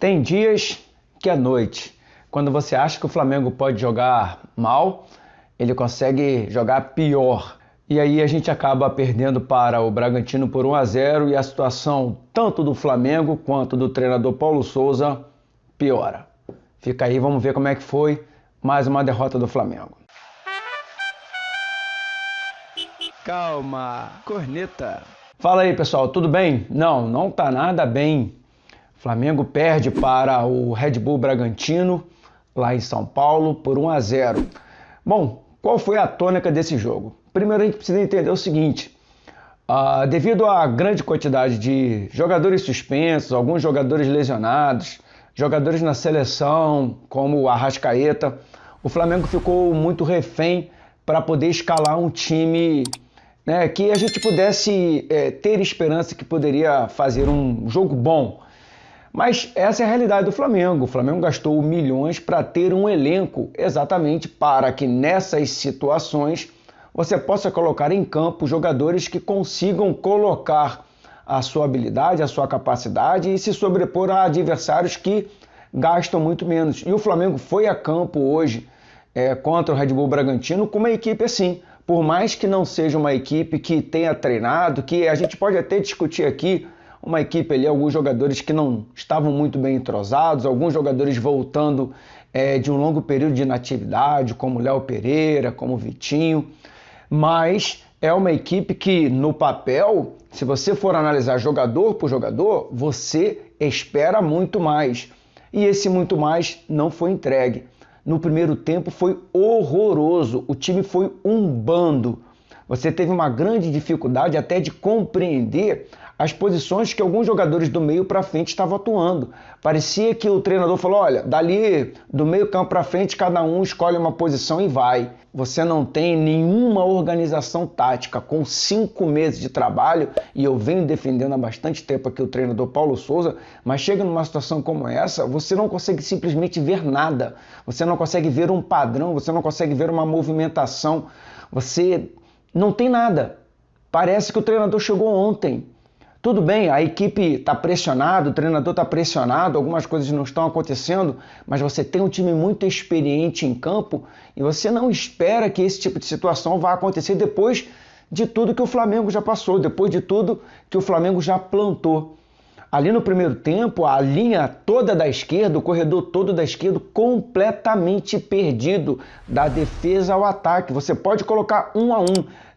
Tem dias que é noite. Quando você acha que o Flamengo pode jogar mal, ele consegue jogar pior. E aí a gente acaba perdendo para o Bragantino por 1-0 e a situação tanto do Flamengo quanto do treinador Paulo Souza piora. Fica aí, vamos ver como é que foi mais uma derrota do Flamengo. Calma, corneta. Fala aí, pessoal, tudo bem? Não tá nada bem. Flamengo perde para o Red Bull Bragantino, lá em São Paulo, por 1-0. Bom, qual foi a tônica desse jogo? Primeiro a gente precisa entender o seguinte, devido à grande quantidade de jogadores suspensos, alguns jogadores lesionados, jogadores na seleção, como o Arrascaeta, o Flamengo ficou muito refém para poder escalar um time, né, que a gente pudesse ter esperança que poderia fazer um jogo bom. Mas essa é a realidade do Flamengo. O Flamengo gastou milhões para ter um elenco exatamente para que nessas situações você possa colocar em campo jogadores que consigam colocar a sua habilidade, a sua capacidade e se sobrepor a adversários que gastam muito menos. E o Flamengo foi a campo hoje contra o Red Bull Bragantino com uma equipe assim. Por mais que não seja uma equipe que tenha treinado, que a gente pode até discutir aqui, uma equipe ali, alguns jogadores que não estavam muito bem entrosados, alguns jogadores voltando de um longo período de inatividade, como Léo Pereira, como Vitinho, mas é uma equipe que no papel, se você for analisar jogador por jogador, você espera muito mais. E esse muito mais não foi entregue. No primeiro tempo foi horroroso, o time foi um bando. Você teve uma grande dificuldade até de compreender as posições que alguns jogadores do meio para frente estavam atuando. Parecia que o treinador falou, olha, dali do meio campo para frente cada um escolhe uma posição e vai. Você não tem nenhuma organização tática com 5 meses de trabalho, e eu venho defendendo há bastante tempo aqui o treinador Paulo Souza, mas chega numa situação como essa, você não consegue simplesmente ver nada. Você não consegue ver um padrão, você não consegue ver uma movimentação, você não tem nada. Parece que o treinador chegou ontem. Tudo bem, a equipe está pressionada, o treinador está pressionado, algumas coisas não estão acontecendo, mas você tem um time muito experiente em campo e você não espera que esse tipo de situação vá acontecer depois de tudo que o Flamengo já passou, depois de tudo que o Flamengo já plantou. Ali no primeiro tempo, a linha toda da esquerda, o corredor todo da esquerda, completamente perdido, da defesa ao ataque. Você pode colocar 1 a 1.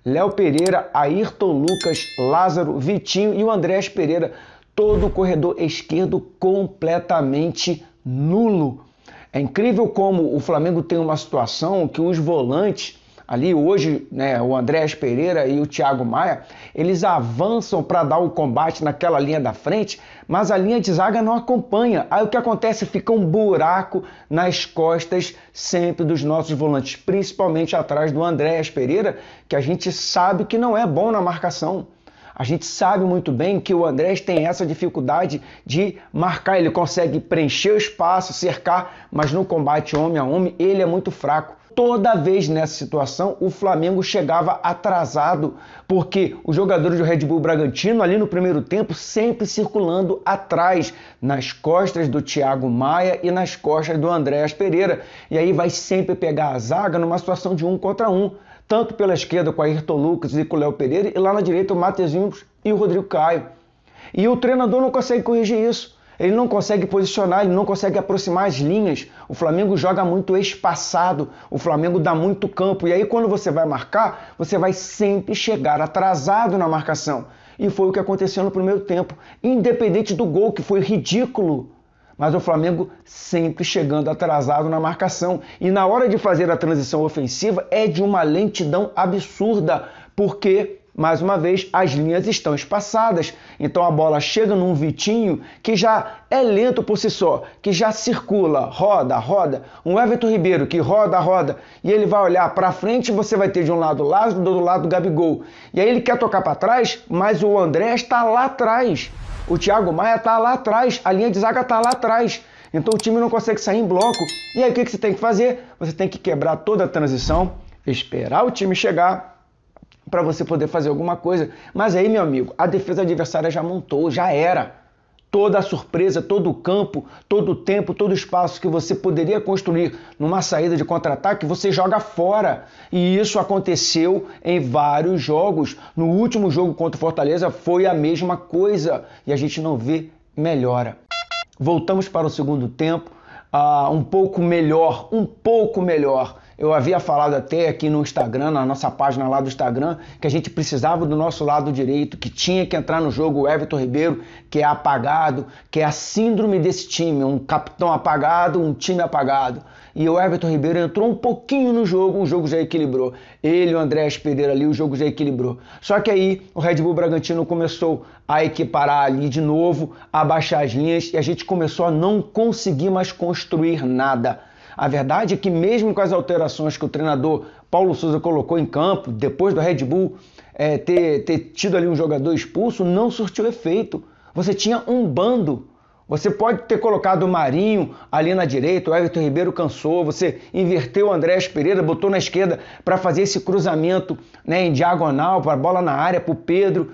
Léo Pereira, Ayrton Lucas, Lázaro, Vitinho e o Andrés Pereira. Todo o corredor esquerdo completamente nulo. É incrível como o Flamengo tem uma situação que os volantes, ali hoje, né, o Andrés Pereira e o Thiago Maia, eles avançam para dar o combate naquela linha da frente, mas a linha de zaga não acompanha. Aí o que acontece? Fica um buraco nas costas sempre dos nossos volantes, principalmente atrás do Andrés Pereira, que a gente sabe que não é bom na marcação. A gente sabe muito bem que o Andrés tem essa dificuldade de marcar, ele consegue preencher o espaço, cercar, mas no combate homem a homem ele é muito fraco. Toda vez nessa situação, o Flamengo chegava atrasado, porque os jogadores do Red Bull Bragantino, ali no primeiro tempo, sempre circulando atrás, nas costas do Thiago Maia e nas costas do Andrés Pereira. E aí vai sempre pegar a zaga numa situação de 1 contra 1, tanto pela esquerda com o Ayrton Lucas e com o Léo Pereira, e lá na direita o Mateuzinho e o Rodrigo Caio. E o treinador não consegue corrigir isso. Ele não consegue posicionar, ele não consegue aproximar as linhas. O Flamengo joga muito espaçado, o Flamengo dá muito campo. E aí quando você vai marcar, você vai sempre chegar atrasado na marcação. E foi o que aconteceu no primeiro tempo. Independente do gol, que foi ridículo. Mas o Flamengo sempre chegando atrasado na marcação. E na hora de fazer a transição ofensiva é de uma lentidão absurda. Porque, mais uma vez, as linhas estão espaçadas. Então a bola chega num Vitinho que já é lento por si só, que já circula, roda, roda. Um Everton Ribeiro que roda, roda. E ele vai olhar para frente e você vai ter de um lado o Lázaro, do outro lado o Gabigol. E aí ele quer tocar para trás, mas o André está lá atrás. O Thiago Maia está lá atrás, a linha de zaga está lá atrás. Então o time não consegue sair em bloco. E aí o que você tem que fazer? Você tem que quebrar toda a transição, esperar o time chegar para você poder fazer alguma coisa. Mas aí, meu amigo, a defesa adversária já montou, já era. toda a surpresa, todo o campo, todo o tempo, todo o espaço que você poderia construir numa saída de contra-ataque, você joga fora. E isso aconteceu em vários jogos. No último jogo contra o Fortaleza foi a mesma coisa e a gente não vê melhora. Voltamos para o segundo tempo, um pouco melhor. Eu havia falado até aqui no Instagram, na nossa página lá do Instagram, que a gente precisava do nosso lado direito, que tinha que entrar no jogo o Everton Ribeiro, que é apagado, que é a síndrome desse time, um capitão apagado, um time apagado. E o Everton Ribeiro entrou um pouquinho no jogo, o jogo já equilibrou. Ele e o Andréas Pereira ali, o jogo já equilibrou. Só que aí o Red Bull Bragantino começou a equiparar ali de novo, a baixar as linhas e a gente começou a não conseguir mais construir nada. A verdade é que mesmo com as alterações que o treinador Paulo Souza colocou em campo, depois do Red Bull ter tido ali um jogador expulso, não surtiu efeito. Você tinha um bando. Você pode ter colocado o Marinho ali na direita, o Everton Ribeiro cansou, você inverteu o Andréas Pereira, botou na esquerda para fazer esse cruzamento, né, em diagonal, para a bola na área, para o Pedro.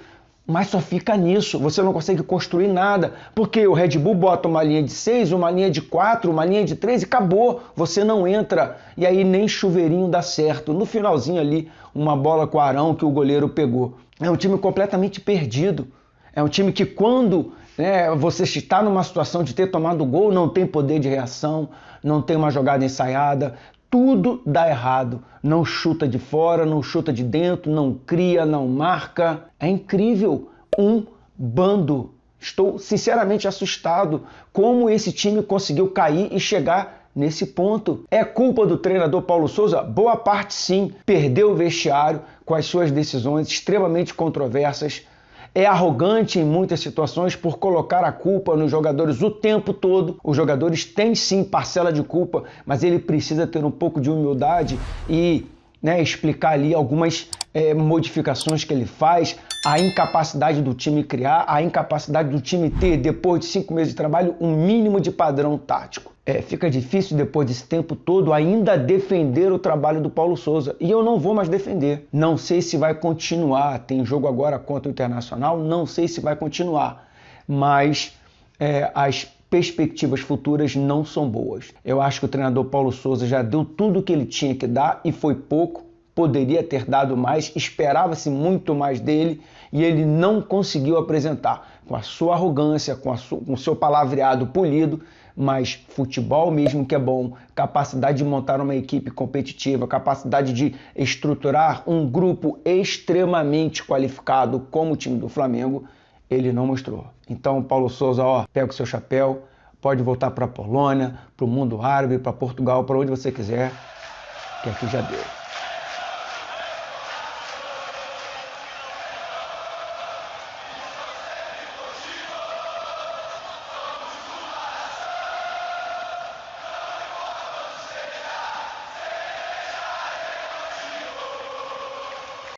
Mas só fica nisso, você não consegue construir nada, porque o Red Bull bota uma linha de 6, uma linha de 4, uma linha de 3 e acabou, você não entra, e aí nem chuveirinho dá certo. No finalzinho ali, uma bola com o Arão que o goleiro pegou. É um time completamente perdido, é um time que quando você está numa situação de ter tomado gol, não tem poder de reação, não tem uma jogada ensaiada, tudo dá errado. Não chuta de fora, não chuta de dentro, não cria, não marca. É incrível. Um bando. Estou sinceramente assustado como esse time conseguiu cair e chegar nesse ponto. É culpa do treinador Paulo Souza? Boa parte sim. Perdeu o vestiário com as suas decisões extremamente controversas. É arrogante em muitas situações por colocar a culpa nos jogadores o tempo todo. Os jogadores têm sim parcela de culpa, mas ele precisa ter um pouco de humildade e explicar ali algumas modificações que ele faz, a incapacidade do time criar, a incapacidade do time ter, depois de 5 meses de trabalho, um mínimo de padrão tático. Fica difícil depois desse tempo todo ainda defender o trabalho do Paulo Souza. E eu não vou mais defender. Não sei se vai continuar. Tem jogo agora contra o Internacional. Não sei se vai continuar. Mas as perspectivas futuras não são boas. Eu acho que o treinador Paulo Souza já deu tudo o que ele tinha que dar e foi pouco. Poderia ter dado mais. Esperava-se muito mais dele e ele não conseguiu apresentar. Com a sua arrogância, com o seu palavreado polido, mas futebol mesmo que é bom, capacidade de montar uma equipe competitiva, capacidade de estruturar um grupo extremamente qualificado como o time do Flamengo, ele não mostrou. Então, Paulo Souza, pega o seu chapéu, pode voltar para a Polônia, para o mundo árabe, para Portugal, para onde você quiser, que aqui já deu.